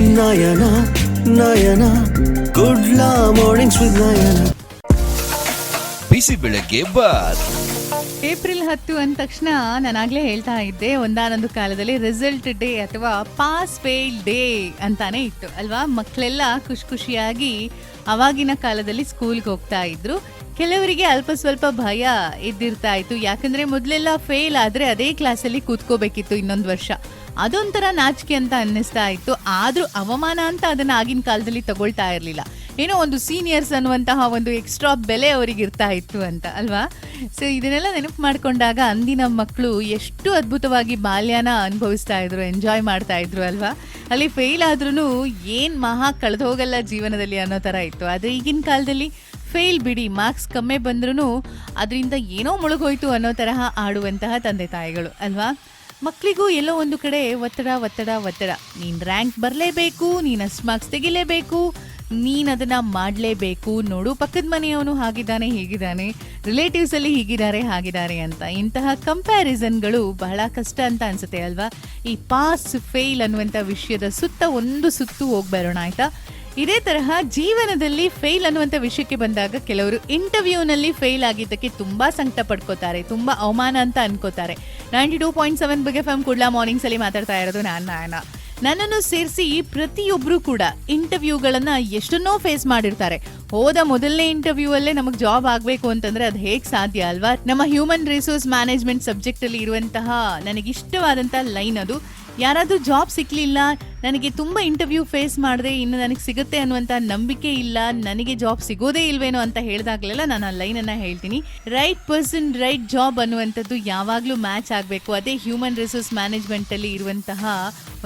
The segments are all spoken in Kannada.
ನಯನ ನಯನ ಗುಡ್ಲ ಮಾರ್ನಿಂಗ್ಸ್ ವಿತ್ ನಯನ. ಬಿಸಿ ಬೆಳಗ್ಗೆ ಬಾತ್. ಏಪ್ರಿಲ್ 10 ಅಂದ ತಕ್ಷಣ ನಾನಾಗ್ಲೇ ಹೇಳ್ತಾ ಇದ್ದೆ, ಒಂದಾನೊಂದು ಕಾಲದಲ್ಲಿ ರಿಸಲ್ಟ್ ಡೇ ಅಥವಾ ಪಾಸ್ ಫೇಲ್ ಡೇ ಅಂತಾನೆ ಇತ್ತು ಅಲ್ವಾ. ಮಕ್ಕಳೆಲ್ಲ ಖುಷಿಯಾಗಿ ಅವಾಗಿನ ಕಾಲದಲ್ಲಿ ಸ್ಕೂಲ್ಗೆ ಹೋಗ್ತಾ ಇದ್ರು. ಕೆಲವರಿಗೆ ಅಲ್ಪ ಸ್ವಲ್ಪ ಭಯ ಇದ್ದಿರ್ತಾ ಇತ್ತು, ಯಾಕಂದ್ರೆ ಮೊದಲೆಲ್ಲ ಫೇಲ್ ಆದ್ರೆ ಅದೇ ಕ್ಲಾಸಲ್ಲಿ ಕೂತ್ಕೋಬೇಕಿತ್ತು ಇನ್ನೊಂದು ವರ್ಷ. ಅದೊಂಥರ ನಾಚಿಕೆ ಅಂತ ಅನ್ನಿಸ್ತಾ ಇತ್ತು. ಆದ್ರೂ ಅವಮಾನ ಅಂತ ಅದನ್ನ ಆಗಿನ ಕಾಲದಲ್ಲಿ ತಗೊಳ್ತಾ ಇರ್ಲಿಲ್ಲ. ಏನೋ ಒಂದು ಸೀನಿಯರ್ಸ್ ಅನ್ನುವಂತಹ ಒಂದು ಎಕ್ಸ್ಟ್ರಾ ಬೆಲೆ ಅವರಿಗೆ ಇರ್ತಾ ಇತ್ತು ಅಂತ ಅಲ್ವಾ. ಸೊ ಇದನ್ನೆಲ್ಲ ನೆನಪು ಮಾಡ್ಕೊಂಡಾಗ ಅಂದಿನ ಮಕ್ಕಳು ಎಷ್ಟು ಅದ್ಭುತವಾಗಿ ಬಾಲ್ಯನ ಅನುಭವಿಸ್ತಾ ಇದ್ರು, ಎಂಜಾಯ್ ಮಾಡ್ತಾ ಇದ್ರು ಅಲ್ವಾ. ಅಲ್ಲಿ ಫೇಲ್ ಆದ್ರೂ ಏನ್ ಮಹಾ ಕಳೆದು ಹೋಗಲ್ಲ ಜೀವನದಲ್ಲಿ ಅನ್ನೋ ತರ ಇತ್ತು. ಆದ್ರೆ ಈಗಿನ ಕಾಲದಲ್ಲಿ ಫೇಲ್ ಬಿಡಿ, ಮಾರ್ಕ್ಸ್ ಕಮ್ಮಿ ಬಂದ್ರೂ ಅದರಿಂದ ಏನೋ ಮುಳುಗೋಯ್ತು ಅನ್ನೋ ತರಹ ಆಡುವಂತಹ ತಂದೆ ತಾಯಿಗಳು ಅಲ್ವಾ. ಮಕ್ಕಳಿಗೂ ಎಲ್ಲೋ ಒಂದು ಕಡೆ ಒತ್ತಡ. ನೀನ್ ರ್ಯಾಂಕ್ ಬರಲೇಬೇಕು, ನೀನು ಅಷ್ಟು ಮಾರ್ಕ್ಸ್ ತೆಗಿಲೇಬೇಕು, ನೀನು ಅದನ್ನ ಮಾಡಲೇಬೇಕು. ನೋಡು ಪಕ್ಕದ ಮನೆಯವನು ಹಾಗಿದ್ದಾನೆ ಹೀಗಿದ್ದಾನೆ, ರಿಲೇಟಿವ್ಸ್ ಅಲ್ಲಿ ಹೀಗಿದ್ದಾರೆ ಹಾಗಿದ್ದಾರೆ ಅಂತ. ಇಂತಹ ಕಂಪ್ಯಾರಿಸನ್ಗಳು ಬಹಳ ಕಷ್ಟ ಅಂತ ಅನ್ಸುತ್ತೆ ಅಲ್ವಾ. ಈ ಪಾಸ್ ಫೇಲ್ ಅನ್ನುವಂಥ ವಿಷಯದ ಸುತ್ತ ಒಂದು ಸುತ್ತು ಹೋಗ್ಬರೋಣ ಆಯ್ತಾ. ಇದೇ ತರಹ ಜೀವನದಲ್ಲಿ ಫೇಲ್ ಅನ್ನುವಂಥ ವಿಷಯಕ್ಕೆ ಬಂದಾಗ ಕೆಲವರು ಇಂಟರ್ವ್ಯೂನಲ್ಲಿ ಫೇಲ್ ಆಗಿದ್ದಕ್ಕೆ ತುಂಬಾ ಸಂಕಟ ಪಡ್ಕೋತಾರೆ, ತುಂಬಾ ಅವಮಾನ ಅಂತ ಅನ್ಕೋತಾರೆ. 92.7 ಬಿಗ್ FM ಕುಡ್ಲಾ ಮಾರ್ನಿಂಗ್ಸ್ ಅಲ್ಲಿ ಮಾತಾಡ್ತಾ ಇರೋದು ನಾನು. ನನ್ನನ್ನು ಸೇರಿಸಿ ಪ್ರತಿಯೊಬ್ರು ಕೂಡ ಇಂಟರ್ವ್ಯೂಗಳನ್ನ ಎಷ್ಟನ್ನೋ ಫೇಸ್ ಮಾಡಿರ್ತಾರೆ. ಹೋದ ಮೊದಲನೇ ಇಂಟರ್ವ್ಯೂ ಅಲ್ಲೇ ನಮಗೆ ಜಾಬ್ ಆಗ್ಬೇಕು ಅಂತಂದ್ರೆ ಅದು ಹೇಗ್ ಸಾಧ್ಯ ಅಲ್ವಾ. ನಮ್ಮ ಹ್ಯೂಮನ್ ರಿಸೋರ್ಸ್ ಮ್ಯಾನೇಜ್ಮೆಂಟ್ ಸಬ್ಜೆಕ್ಟ್ ಅಲ್ಲಿ ಇರುವಂತಹ ನನಗಿಷ್ಟವಾದಂತಹ ಲೈನ್ ಅದು, ಯಾರಾದ್ರೂ ಜಾಬ್ ಸಿಕ್ಲಿಲ್ಲ, ನನಗೆ ತುಂಬಾ ಇಂಟರ್ವ್ಯೂ ಫೇಸ್ ಮಾಡಿದೆ, ಇನ್ನು ನನಗೆ ಸಿಗುತ್ತೆ ಅನ್ನುವಂತ ನಂಬಿಕೆ ಇಲ್ಲ, ನನಗೆ ಜಾಬ್ ಸಿಗೋದೇ ಇಲ್ವೇನೋ ಅಂತ ಹೇಳಿದಾಗಲೆಲ್ಲ ನಾನು ಆ ಲೈನ್ ಅನ್ನ ಹೇಳ್ತೀನಿ. ರೈಟ್ ಪರ್ಸನ್ ರೈಟ್ ಜಾಬ್ ಅನ್ನುವಂಥದ್ದು ಯಾವಾಗ್ಲೂ ಮ್ಯಾಚ್ ಆಗಬೇಕು. ಅದೇ ಹ್ಯೂಮನ್ ರಿಸೋರ್ಸ್ ಮ್ಯಾನೇಜ್ಮೆಂಟ್ ಅಲ್ಲಿ ಇರುವಂತಹ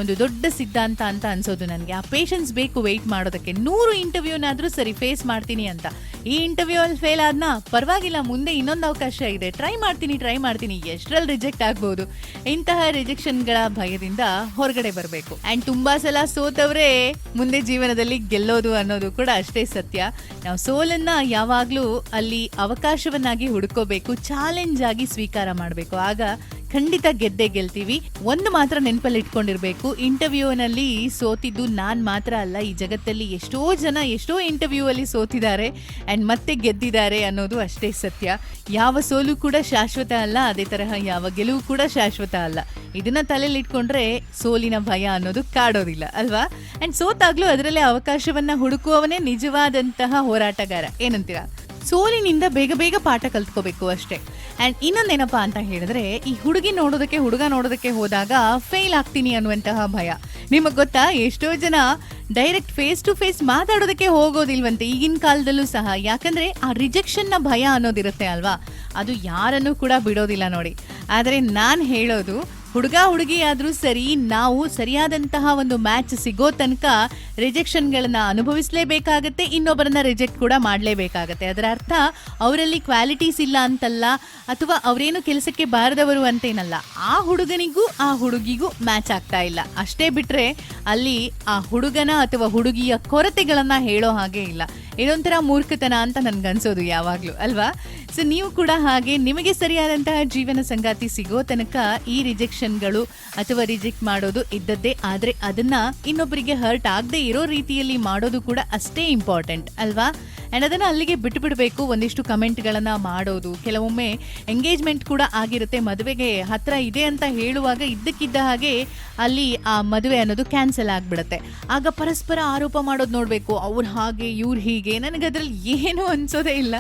ಒಂದು ದೊಡ್ಡ ಸಿದ್ಧಾಂತ ಅಂತ ಅನ್ಸೋದು ನನಗೆ. ಆ ಪೇಷನ್ಸ್ ಬೇಕು ವೆಯ್ಟ್ ಮಾಡೋದಕ್ಕೆ. 100 ಇಂಟರ್ವ್ಯೂನಾದ್ರೂ ಸರಿ ಫೇಸ್ ಮಾಡ್ತೀನಿ ಅಂತ. ಈ ಇಂಟರ್ವ್ಯೂ ಅಲ್ಲಿ ಫೇಲ್ ಆದ್ನಾ ಪರವಾಗಿಲ್ಲ, ಮುಂದೆ ಇನ್ನೊಂದು ಅವಕಾಶ ಇದೆ, ಟ್ರೈ ಮಾಡ್ತೀನಿ, ಎಷ್ಟರಲ್ಲಿ ರಿಜೆಕ್ಟ್ ಆಗ್ಬಹುದು. ಇಂತಹ ರಿಜೆಕ್ಷನ್ಗಳ ಭಯದಿಂದ ಹೊರಗಡೆ ಬರಬೇಕು. ಅಂಡ್ ತುಂಬಾ ಸಲ ಸೋತವ್ರೆ ಮುಂದೆ ಜೀವನದಲ್ಲಿ ಗೆಲ್ಲೋದು ಅನ್ನೋದು ಕೂಡ ಅಷ್ಟೇ ಸತ್ಯ. ನಾವು ಸೋಲನ್ನ ಯಾವಾಗ್ಲೂ ಅಲ್ಲಿ ಅವಕಾಶವನ್ನಾಗಿ ಹುಡುಕೋಬೇಕು, ಚಾಲೆಂಜ್ ಆಗಿ ಸ್ವೀಕಾರ ಮಾಡಬೇಕು. ಆಗ ಖಂಡಿತ ಗೆದ್ದೇ ಗೆಲ್ತೀವಿ. ಒಂದು ಮಾತ್ರ ನೆನಪಲ್ಲಿ ಇಟ್ಕೊಂಡಿರ್ಬೇಕು, ಇಂಟರ್ವ್ಯೂನಲ್ಲಿ ಸೋತಿದ್ದು ನಾನ್ ಮಾತ್ರ ಅಲ್ಲ, ಈ ಜಗತ್ತಲ್ಲಿ ಎಷ್ಟೋ ಜನ ಎಷ್ಟೋ ಇಂಟರ್ವ್ಯೂ ಅಲ್ಲಿ ಸೋತಿದ್ದಾರೆ ಅಂಡ್ ಮತ್ತೆ ಗೆದ್ದಿದ್ದಾರೆ ಅನ್ನೋದು ಅಷ್ಟೇ ಸತ್ಯ. ಯಾವ ಸೋಲು ಕೂಡ ಶಾಶ್ವತ ಅಲ್ಲ, ಅದೇ ತರಹ ಯಾವ ಗೆಲುವು ಕೂಡ ಶಾಶ್ವತ ಅಲ್ಲ. ಇದನ್ನ ತಲೆಯಲ್ಲಿ ಇಟ್ಕೊಂಡ್ರೆ ಸೋಲಿನ ಭಯ ಅನ್ನೋದು ಕಾಡೋದಿಲ್ಲ ಅಲ್ವಾ. ಅಂಡ್ ಸೋತಾಗ್ಲೂ ಅದರಲ್ಲೇ ಅವಕಾಶವನ್ನ ಹುಡುಕುವವನೇ ನಿಜವಾದಂತಹ ಹೋರಾಟಗಾರ. ಏನಂತೀರಾ? ಸೋಲಿನಿಂದ ಬೇಗ ಪಾಠ ಕಲ್ತ್ಕೋಬೇಕು ಅಷ್ಟೇ. ಅಂಡ್ ಇನ್ನೊಂದೇನಪ್ಪಾ ಅಂತ ಹೇಳಿದ್ರೆ, ಈ ಹುಡುಗ ನೋಡೋದಕ್ಕೆ ಹೋದಾಗ ಫೇಲ್ ಆಗ್ತೀನಿ ಅನ್ನುವಂತಹ ಭಯ. ನಿಮಗ್ ಗೊತ್ತಾ, ಎಷ್ಟೋ ಜನ ಡೈರೆಕ್ಟ್ ಫೇಸ್ ಟು ಫೇಸ್ ಮಾತಾಡೋದಕ್ಕೆ ಹೋಗೋದಿಲ್ವಂತೆ ಈಗಿನ ಕಾಲದಲ್ಲೂ ಸಹ. ಯಾಕಂದ್ರೆ ಆ ರಿಜೆಕ್ಷನ್ ನ ಭಯ ಅನ್ನೋದಿರುತ್ತೆ ಅಲ್ವಾ, ಅದು ಯಾರನ್ನೂ ಕೂಡ ಬಿಡೋದಿಲ್ಲ ನೋಡಿ. ಆದ್ರೆ ನಾನ್ ಹೇಳೋದು, ಹುಡುಗಿ ಆದ್ರೂ ಸರಿ, ನಾವು ಸರಿಯಾದಂತಹ ಒಂದು ಮ್ಯಾಚ್ ಸಿಗೋ ತನಕ ರಿಜೆಕ್ಷನ್ಗಳನ್ನ ಅನುಭವಿಸಲೇಬೇಕಾಗತ್ತೆ, ಇನ್ನೊಬ್ಬರನ್ನ ರಿಜೆಕ್ಟ್ ಕೂಡ ಮಾಡಲೇಬೇಕಾಗತ್ತೆ. ಅದರ ಅರ್ಥ ಅವರಲ್ಲಿ ಕ್ವಾಲಿಟೀಸ್ ಇಲ್ಲ ಅಂತಲ್ಲ, ಅಥವಾ ಅವರೇನು ಕೆಲಸಕ್ಕೆ ಬಾರದವರು ಅಂತೇನಲ್ಲ. ಆ ಹುಡುಗನಿಗೂ ಆ ಹುಡುಗಿಗೂ ಮ್ಯಾಚ್ ಆಗ್ತಾ ಇಲ್ಲ ಅಷ್ಟೇ ಬಿಟ್ರೆ ಅಲ್ಲಿ ಆ ಹುಡುಗನ ಅಥವಾ ಹುಡುಗಿಯ ಕೊರತೆಗಳನ್ನ ಹೇಳೋ ಹಾಗೆ ಇಲ್ಲ. ಇದೊಂಥರ ಮೂರ್ಖತನ ಅಂತ ನನ್ಗನ್ಸೋದು ಯಾವಾಗ್ಲೂ ಅಲ್ವಾ. ಸೊ ನೀವು ಕೂಡ ಹಾಗೆ ನಿಮಗೆ ಸರಿಯಾದಂತಹ ಜೀವನ ಸಂಗಾತಿ ಸಿಗೋ ತನಕ ಈ ರಿಜೆಕ್ಷನ್ಗಳು ಅಥವಾ ರಿಜೆಕ್ಟ್ ಮಾಡೋದು ಇದ್ದದ್ದೇ. ಆದ್ರೆ ಅದನ್ನ ಇನ್ನೊಬ್ಬರಿಗೆ ಹರ್ಟ್ ಆಗದೆ ಇರೋ ರೀತಿಯಲ್ಲಿ ಮಾಡೋದು ಕೂಡ ಅಷ್ಟೇ ಇಂಪಾರ್ಟೆಂಟ್ ಅಲ್ವಾ. ಅಂಡ್ ಅದನ್ನ ಅಲ್ಲಿಗೆ ಬಿಟ್ಟು ಬಿಡಬೇಕು. ಒಂದಿಷ್ಟು ಕಮೆಂಟ್ಗಳನ್ನ ಮಾಡೋದು, ಕೆಲವೊಮ್ಮೆ ಎಂಗೇಜ್ಮೆಂಟ್ ಕೂಡ ಆಗಿರುತ್ತೆ, ಮದುವೆಗೆ ಹತ್ರ ಇದೆ ಅಂತ ಹೇಳುವಾಗ ಇದ್ದಕ್ಕಿದ್ದ ಹಾಗೆ ಅಲ್ಲಿ ಆ ಮದುವೆ ಅನ್ನೋದು ಕ್ಯಾನ್ಸಲ್ ಆಗ್ಬಿಡುತ್ತೆ. ಆಗ ಪರಸ್ಪರ ಆರೋಪ ಮಾಡೋದು ನೋಡ್ಬೇಕು, ಅವ್ರು ಹಾಗೆ ಇವ್ರು ಹೀಗೆ. ನನಗೆ ಅದ್ರಲ್ಲಿ ಏನು ಅನ್ಸೋದೇ ಇಲ್ಲ.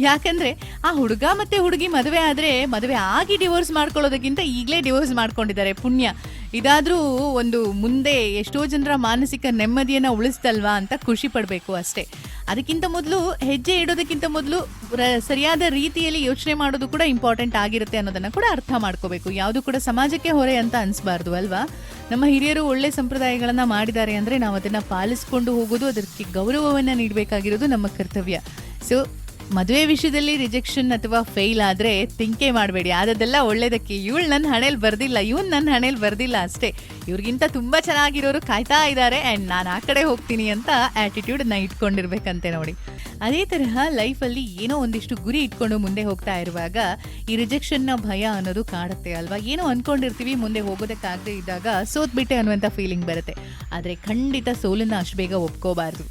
ಯಾಕಂದ್ರೆ ಆ ಹುಡುಗ ಮತ್ತೆ ಹುಡುಗಿ ಮದುವೆ ಆದ್ರೆ ಮದುವೆ ಆಗಿ ಡಿವೋರ್ಸ್ ಮಾಡ್ಕೊಳ್ಳೋದಕ್ಕಿಂತ ಈಗಲೇ ಡಿವೋರ್ಸ್ ಮಾಡ್ಕೊಂಡಿದ್ದಾರೆ, ಪುಣ್ಯ. ಇದಾದ್ರೂ ಒಂದು ಮುಂದೆ ಎಷ್ಟೋ ಜನರ ಮಾನಸಿಕ ನೆಮ್ಮದಿಯನ್ನ ಉಳಿಸ್ತಲ್ವಾ ಅಂತ ಖುಷಿ ಪಡ್ಬೇಕು ಅಷ್ಟೇ. ಅದಕ್ಕಿಂತ ಮೊದಲು, ಹೆಜ್ಜೆ ಇಡೋದಕ್ಕಿಂತ ಮೊದಲು ಸರಿಯಾದ ರೀತಿಯಲ್ಲಿ ಯೋಚನೆ ಮಾಡೋದು ಕೂಡ ಇಂಪಾರ್ಟೆಂಟ್ ಆಗಿರುತ್ತೆ ಅನ್ನೋದನ್ನ ಕೂಡ ಅರ್ಥ ಮಾಡ್ಕೋಬೇಕು. ಯಾವುದು ಕೂಡ ಸಮಾಜಕ್ಕೆ ಹೊರೆ ಅಂತ ಅನ್ಸ್ಬಾರ್ದು ಅಲ್ವಾ. ನಮ್ಮ ಹಿರಿಯರು ಒಳ್ಳೆ ಸಂಪ್ರದಾಯಗಳನ್ನ ಮಾಡಿದ್ದಾರೆ ಅಂದ್ರೆ ನಾವು ಅದನ್ನ ಪಾಲಿಸ್ಕೊಂಡು ಹೋಗೋದು, ಅದಕ್ಕೆ ಗೌರವವನ್ನ ನೀಡಬೇಕಾಗಿರೋದು ನಮ್ಮ ಕರ್ತವ್ಯ. ಸೊ ಮದುವೆ ವಿಷಯದಲ್ಲಿ ರಿಜೆಕ್ಷನ್ ಅಥವಾ ಫೇಲ್ ಆದ್ರೆ ತಿಂಕೆ ಮಾಡಬೇಡಿ, ಆದದೆಲ್ಲ ಒಳ್ಳೇದಕ್ಕೆ. ಇವಳು ನನ್ನ ಹಣೆಯಲ್ಲಿ ಬರ್ದಿಲ್ಲ, ಇವನ್ ನನ್ನ ಹಣೆಯಲ್ಲಿ ಬರ್ದಿಲ್ಲ ಅಷ್ಟೇ, ಇವ್ರಿಗಿಂತ ತುಂಬಾ ಚೆನ್ನಾಗಿರೋರು ಕಾಯ್ತಾ ಇದ್ದಾರೆ ಆ್ಯಂಡ್ ನಾನು ಆ ಕಡೆ ಹೋಗ್ತೀನಿ ಅಂತ ಆ್ಯಟಿಟ್ಯೂಡನ್ನ ಇಟ್ಕೊಂಡಿರ್ಬೇಕಂತೆ ನೋಡಿ. ಅದೇ ತರಹ ಲೈಫಲ್ಲಿ ಏನೋ ಒಂದಿಷ್ಟು ಗುರಿ ಇಟ್ಕೊಂಡು ಮುಂದೆ ಹೋಗ್ತಾ ಇರುವಾಗ ಈ ರಿಜೆಕ್ಷನ್ನ ಭಯ ಅನ್ನೋದು ಕಾಡುತ್ತೆ ಅಲ್ವಾ. ಏನೋ ಅನ್ಕೊಂಡಿರ್ತೀವಿ, ಮುಂದೆ ಹೋಗೋದಕ್ಕಾಗದೇ ಇದ್ದಾಗ ಸೋತ್ಬಿಟ್ಟೆ ಅನ್ನುವಂಥ ಫೀಲಿಂಗ್ ಬರುತ್ತೆ. ಆದರೆ ಖಂಡಿತ ಸೋಲನ್ನ ಅಷ್ಟು ಬೇಗ ಒಪ್ಕೋಬಾರ್ದು.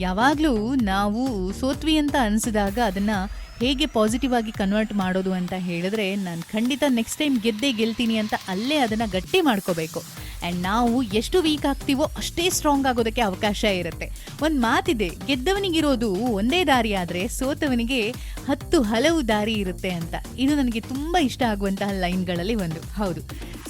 ಯಾವಾಗಲೂ ನಾವು ಸೋತ್ವಿ ಅಂತ ಅನಿಸಿದಾಗ ಅದನ್ನು ಹೇಗೆ ಪಾಸಿಟಿವ್ ಆಗಿ ಕನ್ವರ್ಟ್ ಮಾಡೋದು ಅಂತ ಹೇಳಿದ್ರೆ, ನಾನು ಖಂಡಿತ ನೆಕ್ಸ್ಟ್ ಟೈಮ್ ಗೆಲ್ತೀನಿ ಅಂತ ಅಲ್ಲೇ ಅದನ್ನು ಗಟ್ಟಿ ಮಾಡ್ಕೋಬೇಕು. ಆ್ಯಂಡ್ ನಾವು ಎಷ್ಟು ವೀಕ್ ಆಗ್ತೀವೋ ಅಷ್ಟೇ ಸ್ಟ್ರಾಂಗ್ ಆಗೋದಕ್ಕೆ ಅವಕಾಶ ಇರುತ್ತೆ. ಒಂದು ಮಾತಿದೆ, ಗೆದ್ದವನಿಗಿರೋದು ಒಂದೇ ದಾರಿ ಆದರೆ ಸೋತವನಿಗೆ 10 ಹಲವು ದಾರಿ ಇರುತ್ತೆ ಅಂತ. ಇದು ನನಗೆ ತುಂಬ ಇಷ್ಟ ಆಗುವಂತಹ ಲೈನ್ಗಳಲ್ಲಿ ಒಂದು. ಹೌದು,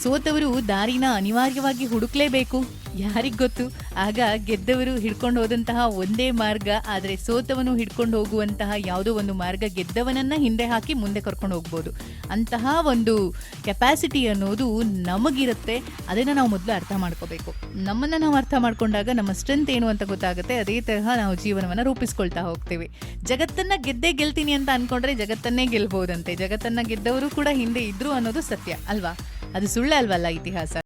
ಸೋತವರು ದಾರಿನ ಅನಿವಾರ್ಯವಾಗಿ ಹುಡುಕ್ಲೇಬೇಕು, ಯಾರಿಗ್ ಗೊತ್ತು, ಆಗ ಗೆದ್ದವರು ಹಿಡ್ಕೊಂಡು ಹೋದಂತಹ ಒಂದೇ ಮಾರ್ಗ, ಆದರೆ ಸೋತವನು ಹಿಡ್ಕೊಂಡು ಹೋಗುವಂತಹ ಯಾವುದೋ ಒಂದು ಮಾರ್ಗ ಗೆದ್ದವನನ್ನ ಹಿಂದೆ ಹಾಕಿ ಮುಂದೆ ಕರ್ಕೊಂಡು ಹೋಗ್ಬೋದು. ಅಂತಹ ಒಂದು ಕೆಪಾಸಿಟಿ ಅನ್ನೋದು ನಮಗಿರುತ್ತೆ. ಅದನ್ನು ನಾವು ಮೊದಲು ಅರ್ಥ ಮಾಡ್ಕೋಬೇಕು. ನಮ್ಮನ್ನು ನಾವು ಅರ್ಥ ಮಾಡ್ಕೊಂಡಾಗ ನಮ್ಮ ಸ್ಟ್ರೆಂತ್ ಏನು ಅಂತ ಗೊತ್ತಾಗುತ್ತೆ. ಅದೇ ತರಹ ನಾವು ಜೀವನವನ್ನು ರೂಪಿಸ್ಕೊಳ್ತಾ ಹೋಗ್ತೀವಿ. ಜಗತ್ತನ್ನ ಗೆಲ್ತೀನಿ ಅಂತ ಅನ್ಕೊಂಡ್ರೆ ಜಗತ್ತನ್ನೇ ಗೆಲ್ಬಹುದಂತೆ. ಜಗತ್ತನ್ನ ಗೆದ್ದವರು ಕೂಡ ಹಿಂದೆ ಇದ್ರು ಅನ್ನೋದು ಸತ್ಯ ಅಲ್ವಾ. ಅದು ಸುಳ್ಳಲ್ವಲ್ಲ ಇತಿಹಾಸ.